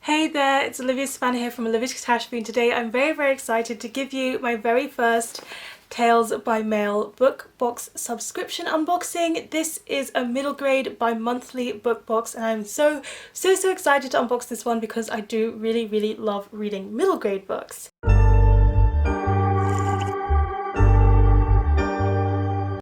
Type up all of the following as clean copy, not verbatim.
Hey there, it's Olivia Savannah here from Olivia's Catastrophe, and today I'm very excited to give you my very first Tales by Mail book box subscription unboxing. This is a middle grade bi-monthly book box, and I'm so excited to unbox this one because I do really love reading middle grade books.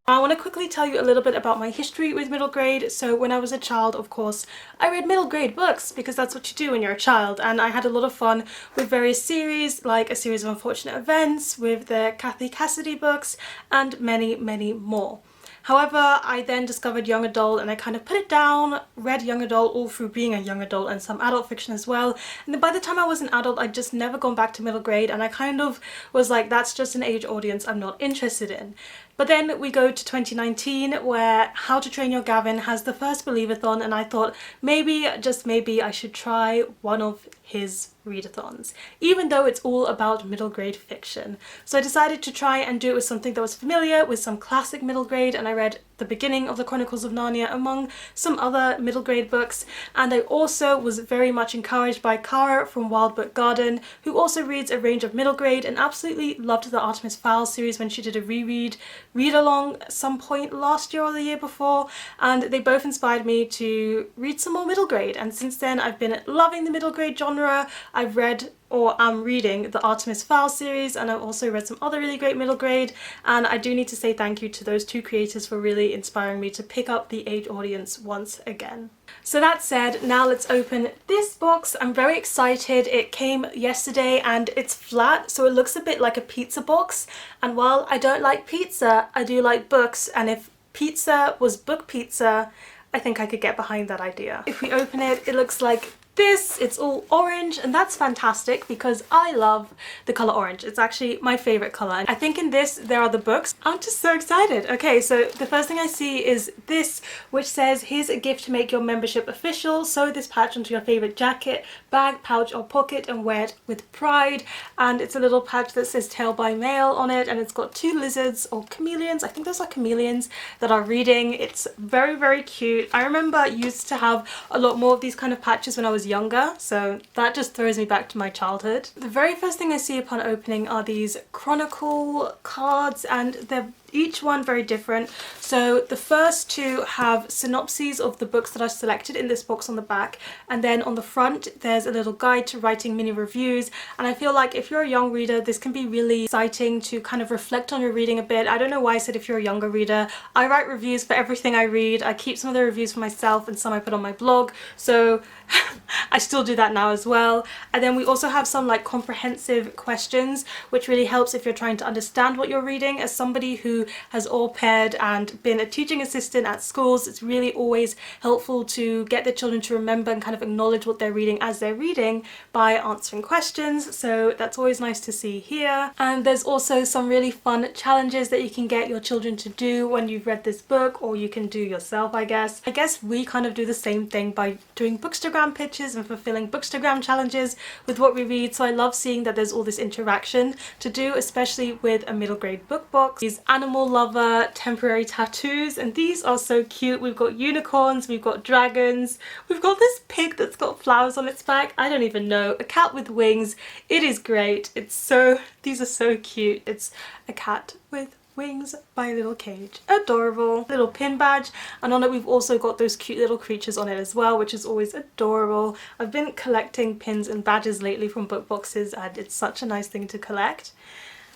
I want to quickly tell you a little bit about my history with middle grade. So when I was a child, of course, I read middle grade books because that's what you do when you're a child, and I had a lot of fun with various series, like A Series of Unfortunate Events, with the Kathy Cassidy books, and many more. However, I then discovered young adult and I kind of put it down, read young adult all through being a young adult and some adult fiction as well. And then by the time I was an adult, I'd just never gone back to middle grade, and I kind of was like, that's just an age audience I'm not interested in. But then we go to 2019 where How to Train Your Gavin has the first Believeathon, and I thought maybe, just maybe, I should try one of his readathons, even though it's all about middle grade fiction. So I decided to try and do it with something that was familiar, with some classic middle grade, and I read the beginning of the Chronicles of Narnia among some other middle grade books. And I also was very much encouraged by Cara from Wild Book Garden, who also reads a range of middle grade and absolutely loved the Artemis Fowl series when she did a read along at some point last year or the year before, and they both inspired me to read some more middle grade. And since then I've been loving the middle grade genre. I've read or am reading the Artemis Fowl series, and I've also read some other really great middle grade, and I do need to say thank you to those two creators for really inspiring me to pick up the age audience once again. So that said, now let's open this box. I'm very excited. It came yesterday and it's flat, so it looks a bit like a pizza box, and while I don't like pizza, I do like books, and if pizza was book pizza, I think I could get behind that idea. If we open it, it looks like this. It's all orange, and that's fantastic because I love the color orange. It's actually my favorite color, and I think in this there are the books. I'm just so excited. Okay, so the first thing I see is this, which says, here's a gift to make your membership official. Sew this patch onto your favorite jacket, bag, pouch or pocket and wear it with pride. And it's a little patch that says Tale by Mail on it, and it's got two lizards or chameleons, I think those are chameleons, that are reading. It's very cute. I remember I used to have a lot more of these kind of patches when I was younger, so that just throws me back to my childhood. The very first thing I see upon opening are these chronicle cards, and they're each one very different. So the first two have synopses of the books that I selected in this box on the back, and then on the front there's a little guide to writing mini reviews. And I feel like if you're a young reader, this can be really exciting to kind of reflect on your reading a bit. I don't know why I said if you're a younger reader. I write reviews for everything I read. I keep some of the reviews for myself and some I put on my blog, so I still do that now as well. And then we also have some like comprehensive questions, which really helps if you're trying to understand what you're reading. As somebody who has au-paired and been a teaching assistant at schools, it's really always helpful to get the children to remember and kind of acknowledge what they're reading as they're reading by answering questions, so that's always nice to see here. And there's also some really fun challenges that you can get your children to do when you've read this book, or you can do yourself, I guess. I guess we kind of do the same thing by doing Bookstagram pitches and fulfilling Bookstagram challenges with what we read, so I love seeing that there's all this interaction to do, especially with a middle grade book box. These animal lover temporary tattoos, and these are so cute. We've got unicorns, we've got dragons, we've got this pig that's got flowers on its back, I don't even know, a cat with wings. It is great. These are so cute. It's a cat with wings by a little cage. Adorable. Little pin badge, and on it we've also got those cute little creatures on it as well, which is always adorable. I've been collecting pins and badges lately from book boxes, and it's such a nice thing to collect.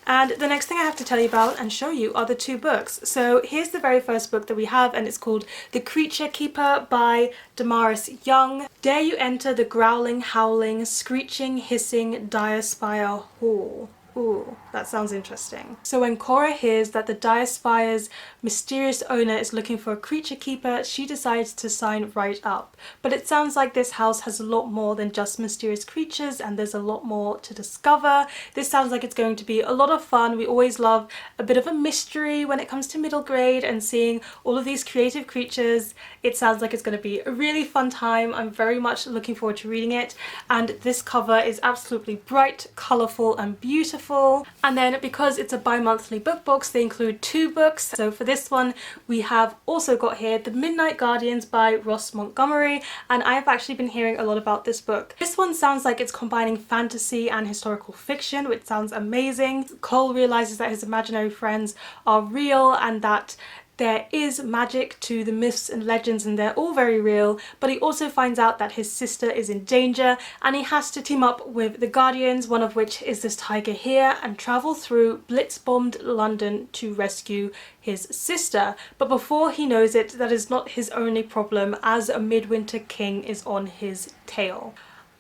And the next thing I have to tell you about and show you are the two books. So here's the very first book that we have, and it's called The Creature Keeper by Damaris Young. Dare you enter the growling, howling, screeching, hissing Dire-Spire Hall. Ooh, that sounds interesting. So when Cora hears that the Dire-Spire's mysterious owner is looking for a creature keeper, she decides to sign right up. But it sounds like this house has a lot more than just mysterious creatures, and there's a lot more to discover. This sounds like it's going to be a lot of fun. We always love a bit of a mystery when it comes to middle grade, and seeing all of these creative creatures, it sounds like it's going to be a really fun time. I'm very much looking forward to reading it, and this cover is absolutely bright, colourful and beautiful. beautiful. And then because it's a bi-monthly book box, they include 2 books. So for this one, we have also got here The Midnight Guardians by Ross Montgomery, and I have actually been hearing a lot about this book. This one sounds like it's combining fantasy and historical fiction, which sounds amazing. Cole realizes that his imaginary friends are real and that there is magic to the myths and legends and they're all very real, but he also finds out that his sister is in danger and he has to team up with the Guardians, one of which is this tiger here, and travel through blitz-bombed London to rescue his sister. But before he knows it, that is not his only problem, as a Midwinter King is on his tail.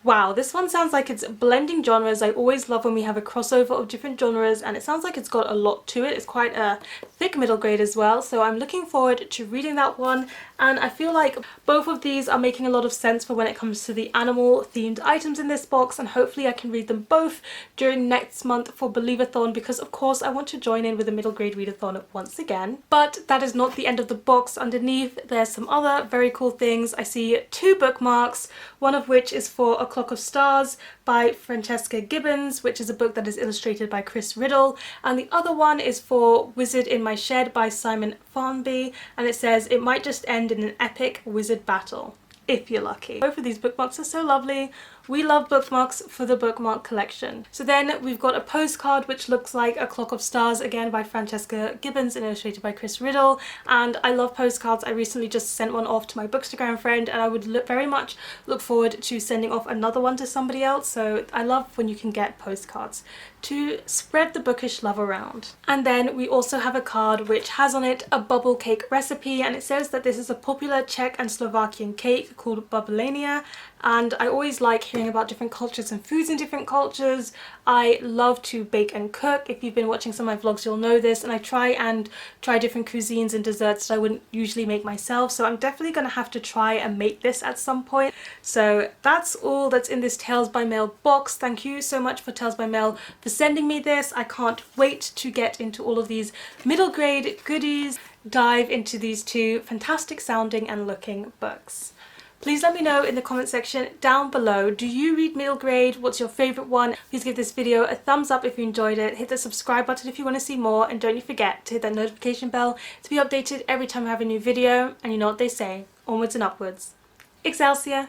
Wow, this one sounds like it's blending genres. I always love when we have a crossover of different genres, and it sounds like it's got a lot to it. It's quite a thick middle grade as well, so I'm looking forward to reading that one. And I feel like both of these are making a lot of sense for when it comes to the animal themed items in this box, and hopefully I can read them both during next month for Believeathon, because of course I want to join in with a middle grade readathon once again. But that is not the end of the box. Underneath there's some other very cool things. I see 2 bookmarks, one of which is for A Clock of Stars by Francesca Gibbons, which is a book that is illustrated by Chris Riddle, and the other one is for Wizard in My Shed by Simon Farnby, and it says it might just end in an epic wizard battle, if you're lucky. Both of these bookmarks are so lovely. We love bookmarks for the bookmark collection. So then we've got a postcard which looks like A Clock of Stars, again by Francesca Gibbons and illustrated by Chris Riddle, and I love postcards. I recently just sent one off to my Bookstagram friend, and I would very much look forward to sending off another one to somebody else. So I love when you can get postcards to spread the bookish love around. And then we also have a card which has on it a bubble cake recipe, and it says that this is a popular Czech and Slovakian cake called Bubblania, and I always like hearing about different cultures and foods in different cultures. I love to bake and cook. If you've been watching some of my vlogs, you'll know this, and I try different cuisines and desserts that I wouldn't usually make myself, so I'm definitely gonna have to try and make this at some point. So that's all that's in this Tales by Mail box. Thank you so much for Tales by Mail for sending me this. I can't wait to get into all of these middle grade goodies, dive into these 2 fantastic sounding and looking books. Please let me know in the comment section down below, do you read middle grade? What's your favourite one? Please give this video a thumbs up if you enjoyed it, hit the subscribe button if you want to see more, and don't you forget to hit that notification bell to be updated every time I have a new video. And you know what they say, onwards and upwards. Excelsior!